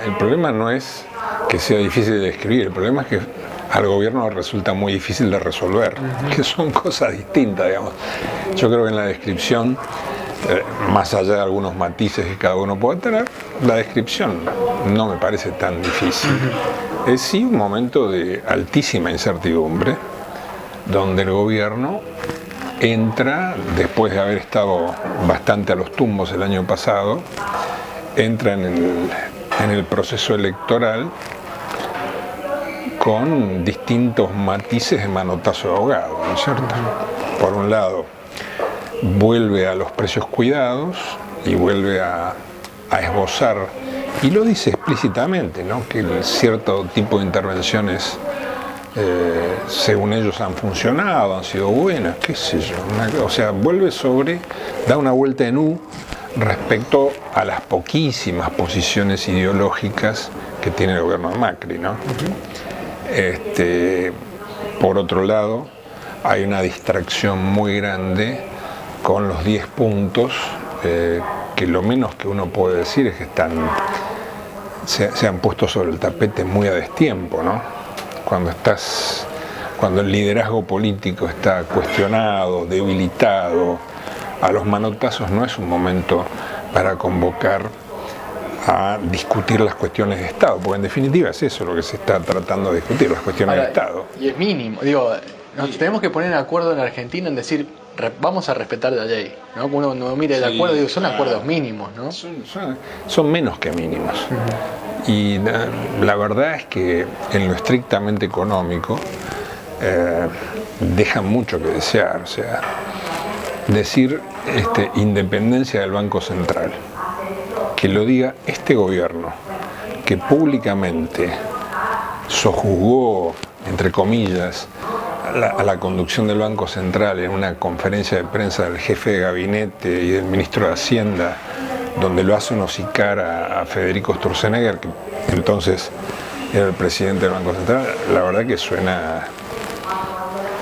El problema no es que sea difícil de describir, el problema es que al gobierno resulta muy difícil de resolver, que son cosas distintas, digamos. Yo creo que en la descripción, más allá de algunos matices que cada uno pueda tener, la descripción no me parece tan difícil. Es sí un momento de altísima incertidumbre, donde el gobierno entra, después de haber estado bastante a los tumbos el año pasado, entra en el proceso electoral con distintos matices de manotazo de ahogado, ¿no es cierto? Por un lado, vuelve a los precios cuidados y vuelve a esbozar, y lo dice explícitamente, ¿no?, que cierto tipo de intervenciones, según ellos, han funcionado, han sido buenas, qué sé yo, o sea, da una vuelta en U respecto a las poquísimas posiciones ideológicas que tiene el gobierno de Macri, ¿no? Por otro lado, hay una distracción muy grande con los 10 puntos, que lo menos que uno puede decir es que se han puesto sobre el tapete muy a destiempo, ¿no? Cuando el liderazgo político está cuestionado, debilitado, a los manotazos no es un momento para convocar a discutir las cuestiones de Estado, porque en definitiva es eso lo que se está tratando de discutir, las cuestiones de Estado. Y es mínimo, digo, nos tenemos que poner de acuerdo en Argentina en decir, vamos a respetar la ley, ¿no? Uno mira el acuerdo, digo, son acuerdos mínimos, ¿no? Son menos que mínimos. Y la verdad es que en lo estrictamente económico dejan mucho que desear, o sea, decir independencia del Banco Central, que lo diga este gobierno, que públicamente sojuzgó, entre comillas, a la conducción del Banco Central en una conferencia de prensa del jefe de gabinete y del ministro de Hacienda, donde lo hace hocicar a Federico Sturzenegger, que entonces era el presidente del Banco Central. La verdad que suena,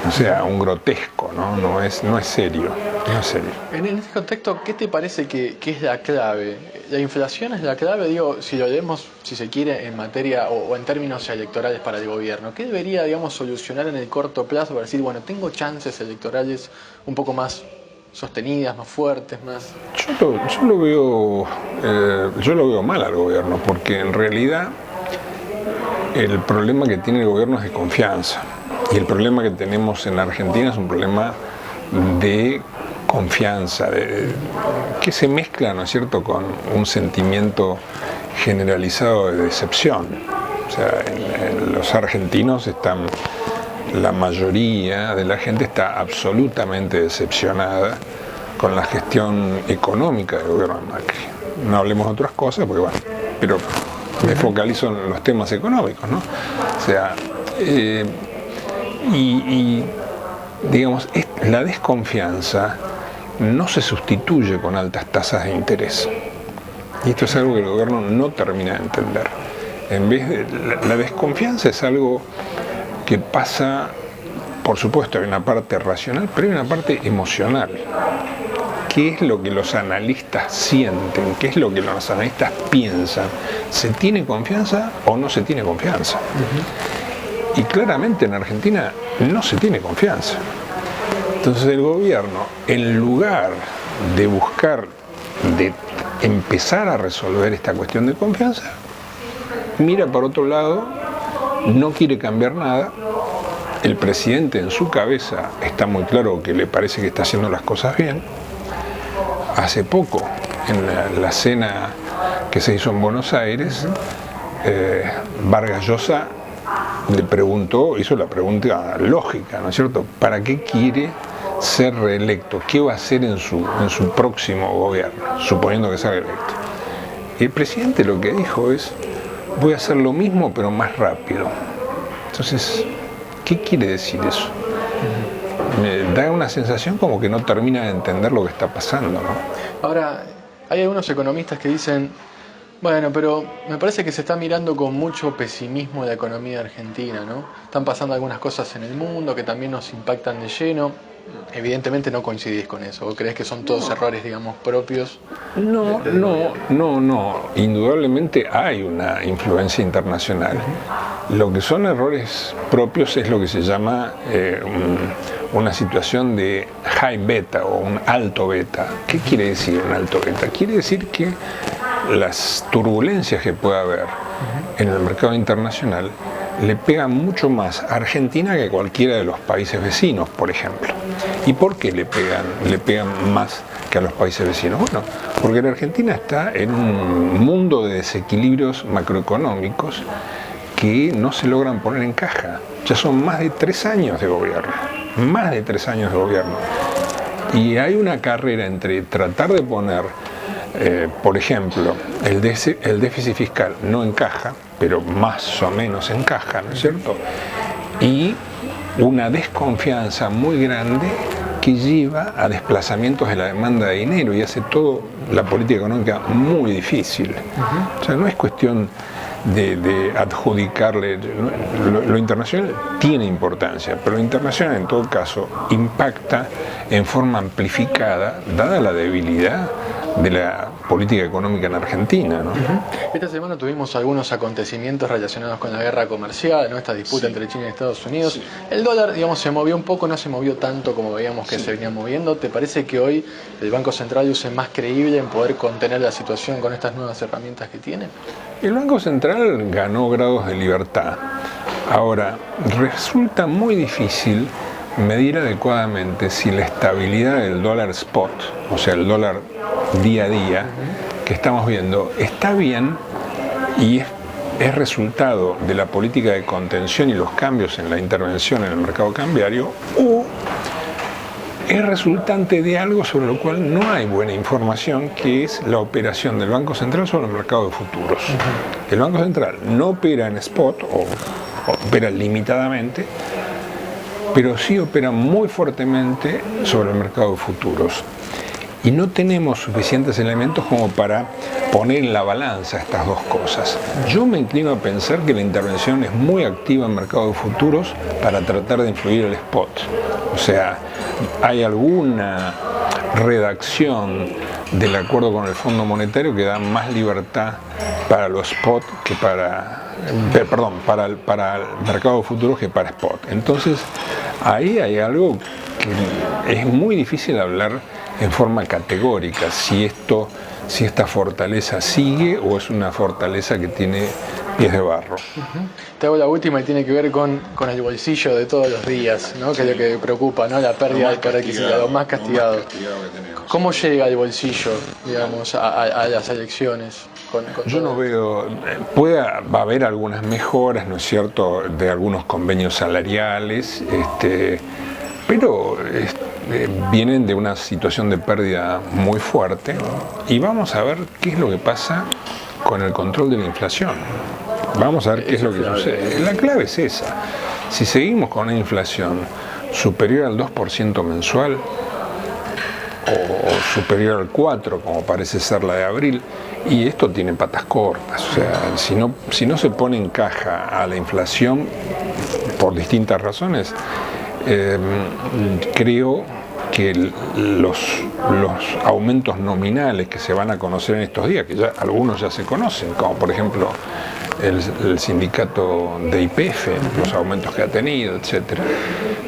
o sea, un grotesco, ¿no? No es serio. No es serio. En este contexto, ¿qué te parece que es la clave? ¿La inflación es la clave? Digo, si lo leemos, si se quiere, en materia o en términos electorales para el gobierno, ¿qué debería, digamos, solucionar en el corto plazo para decir, bueno, tengo chances electorales un poco más sostenidas, más fuertes, más...? Yo lo veo mal al gobierno, porque en realidad el problema que tiene el gobierno es de confianza. Y el problema que tenemos en la Argentina es un problema de confianza, que se mezcla, ¿no es cierto?, con un sentimiento generalizado de decepción. O sea, en los argentinos la mayoría de la gente está absolutamente decepcionada con la gestión económica del gobierno de Macri. No hablemos de otras cosas, porque bueno, pero me focalizo en los temas económicos, ¿no? O sea, digamos, la desconfianza no se sustituye con altas tasas de interés. Y esto es algo que el gobierno no termina de entender. En vez de la desconfianza es algo que pasa, por supuesto, hay una parte racional, pero hay una parte emocional. ¿Qué es lo que los analistas sienten? ¿Qué es lo que los analistas piensan? ¿Se tiene confianza o no se tiene confianza? Y claramente en Argentina no se tiene confianza. Entonces el gobierno, en lugar de empezar a resolver esta cuestión de confianza, mira para otro lado, no quiere cambiar nada. El presidente en su cabeza está muy claro que le parece que está haciendo las cosas bien. Hace poco, en la cena que se hizo en Buenos Aires, Vargas Llosa hizo la pregunta lógica, ¿no es cierto? ¿Para qué quiere ser reelecto? ¿Qué va a hacer en su próximo gobierno, suponiendo que sea electo? Y el presidente lo que dijo es, voy a hacer lo mismo pero más rápido. Entonces, ¿qué quiere decir eso? Me da una sensación como que no termina de entender lo que está pasando, ¿no? Ahora, hay algunos economistas que dicen, bueno, pero me parece que se está mirando con mucho pesimismo la economía argentina, ¿no? Están pasando algunas cosas en el mundo que también nos impactan de lleno. evidentemente no coincidís con eso, ¿o crees que son todos errores, digamos, propios? No. Indudablemente hay una influencia internacional. Lo que son errores propios es lo que se llama una situación de high beta o un alto beta. ¿Qué quiere decir un alto beta? Quiere decir que las turbulencias que pueda haber en el mercado internacional le pegan mucho más a Argentina que a cualquiera de los países vecinos, por ejemplo. ¿Y por qué le pegan más que a los países vecinos? Bueno, porque la Argentina está en un mundo de desequilibrios macroeconómicos que no se logran poner en caja. Ya son más de 3 años de gobierno, más de 3 años de gobierno. Y hay una carrera entre tratar de poner, por ejemplo, el déficit fiscal no encaja, pero más o menos encaja, ¿no es cierto? Y una desconfianza muy grande que lleva a desplazamientos de la demanda de dinero y hace todo la política económica muy difícil. O sea, no es cuestión de adjudicarle, lo internacional tiene importancia, pero lo internacional en todo caso impacta en forma amplificada, dada la debilidad de la política económica en Argentina, ¿no? Esta semana tuvimos algunos acontecimientos relacionados con la guerra comercial, ¿no? Esta disputa entre China y Estados Unidos. Sí. El dólar, digamos, se movió un poco, no se movió tanto como veíamos que se venía moviendo. ¿Te parece que hoy el Banco Central es más creíble en poder contener la situación con estas nuevas herramientas que tiene? El Banco Central ganó grados de libertad. Ahora, resulta muy difícil medir adecuadamente si la estabilidad del dólar spot, o sea, el dólar día a día que estamos viendo, está bien y es resultado de la política de contención y los cambios en la intervención en el mercado cambiario, o es resultante de algo sobre lo cual no hay buena información, que es la operación del Banco Central sobre el mercado de futuros. El Banco Central no opera en spot o opera limitadamente, pero sí opera muy fuertemente sobre el mercado de futuros. Y no tenemos suficientes elementos como para poner en la balanza estas dos cosas. Yo me inclino a pensar que la intervención es muy activa en el mercado de futuros para tratar de influir el spot. O sea, hay alguna redacción del acuerdo con el Fondo Monetario que da más libertad para los spot que para el mercado de futuros que para spot. Entonces, ahí hay algo que es muy difícil hablar en forma categórica, si esta fortaleza sigue o es una fortaleza que tiene pies de barro. Te hago la última y tiene que ver con el bolsillo de todos los días, ¿no? Que es lo que preocupa, ¿no? La pérdida del poder adquisitivo, lo más castigado. ¿Cómo llega el bolsillo, digamos, a las elecciones? Yo no veo, va a haber algunas mejoras, ¿no es cierto?, de algunos convenios salariales, pero vienen de una situación de pérdida muy fuerte y vamos a ver qué es lo que pasa con el control de la inflación. Vamos a ver qué es lo que sucede. La clave es esa. Si seguimos con una inflación superior al 2% mensual o superior al 4%, como parece ser la de abril, y esto tiene patas cortas. O sea, si no se pone en caja a la inflación por distintas razones, creo que los aumentos nominales que se van a conocer en estos días, que ya algunos ya se conocen, como por ejemplo el sindicato de YPF, los aumentos que ha tenido, etcétera,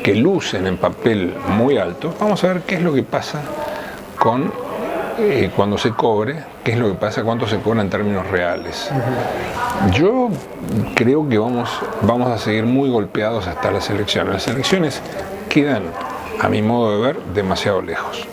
que lucen en papel muy alto, vamos a ver qué es lo que pasa con cuando se cobre, qué es lo que pasa, cuánto se cobra en términos reales. Yo creo que vamos a seguir muy golpeados hasta las elecciones. Las elecciones quedan, a mi modo de ver, demasiado lejos.